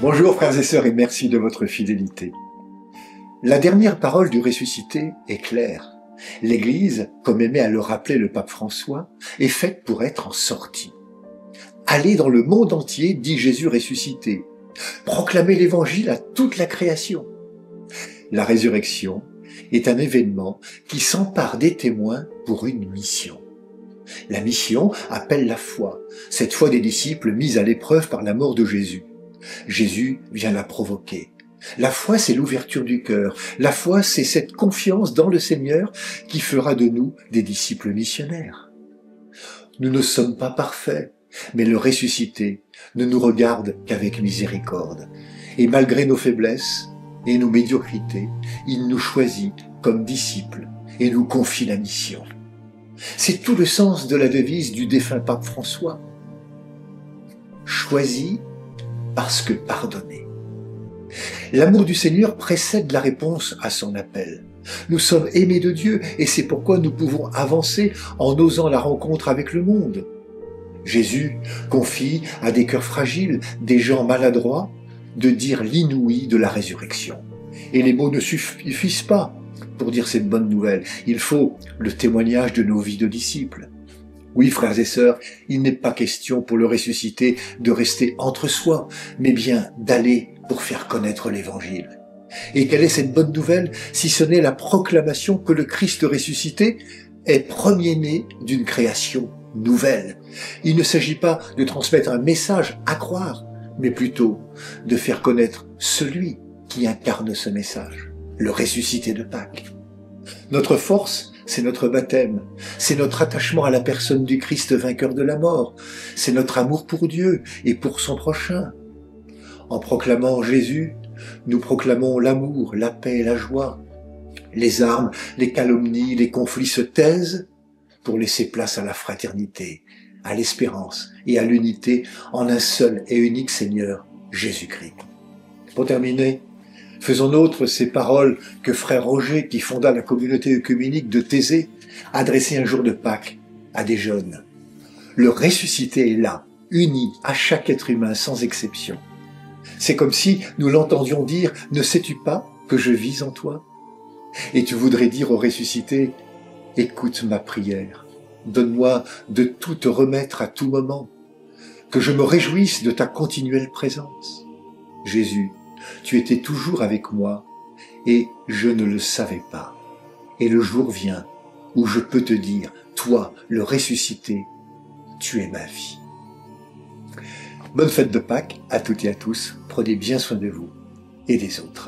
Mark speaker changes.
Speaker 1: Bonjour frères et sœurs et merci de votre fidélité. La dernière parole du ressuscité est claire. L'Église, comme aimait à le rappeler le pape François, est faite pour être en sortie. Allez dans le monde entier, dit Jésus ressuscité. Proclamez l'Évangile à toute la création. La résurrection est un événement qui s'empare des témoins pour une mission. La mission appelle la foi, cette foi des disciples mise à l'épreuve par la mort de Jésus. Jésus vient la provoquer. La foi, c'est l'ouverture du cœur. La foi, c'est cette confiance dans le Seigneur qui fera de nous des disciples missionnaires. Nous ne sommes pas parfaits, mais le ressuscité ne nous regarde qu'avec miséricorde. Et malgré nos faiblesses et nos médiocrités, il nous choisit comme disciples et nous confie la mission. C'est tout le sens de la devise du défunt pape François. Choisi parce que pardonné. L'amour du Seigneur précède la réponse à son appel. Nous sommes aimés de Dieu et c'est pourquoi nous pouvons avancer en osant la rencontre avec le monde. Jésus confie à des cœurs fragiles, des gens maladroits, de dire l'inouï de la résurrection. Et les mots ne suffisent pas pour dire cette bonne nouvelle. Il faut le témoignage de nos vies de disciples. Oui, frères et sœurs, il n'est pas question pour le ressuscité de rester entre soi, mais bien d'aller pour faire connaître l'Évangile. Et quelle est cette bonne nouvelle si ce n'est la proclamation que le Christ ressuscité est premier-né d'une création nouvelle. Il ne s'agit pas de transmettre un message à croire, mais plutôt de faire connaître celui qui incarne ce message, le ressuscité de Pâques. Notre force, c'est notre baptême, c'est notre attachement à la personne du Christ vainqueur de la mort, c'est notre amour pour Dieu et pour son prochain. En proclamant Jésus, nous proclamons l'amour, la paix et la joie. Les armes, les calomnies, les conflits se taisent pour laisser place à la fraternité, à l'espérance et à l'unité en un seul et unique Seigneur, Jésus-Christ. Pour terminer, faisons nôtres ces paroles que frère Roger, qui fonda la communauté œcuménique de Thésée, adressait un jour de Pâques à des jeunes. Le ressuscité est là, uni à chaque être humain sans exception. C'est comme si nous l'entendions dire « Ne sais-tu pas que je vis en toi ?» Et tu voudrais dire au ressuscité « Écoute ma prière, donne-moi de tout te remettre à tout moment, que je me réjouisse de ta continuelle présence. Jésus, tu étais toujours avec moi et je ne le savais pas. Et le jour vient où je peux te dire, toi, le ressuscité, tu es ma vie. » Bonne fête de Pâques à toutes et à tous. Prenez bien soin de vous et des autres.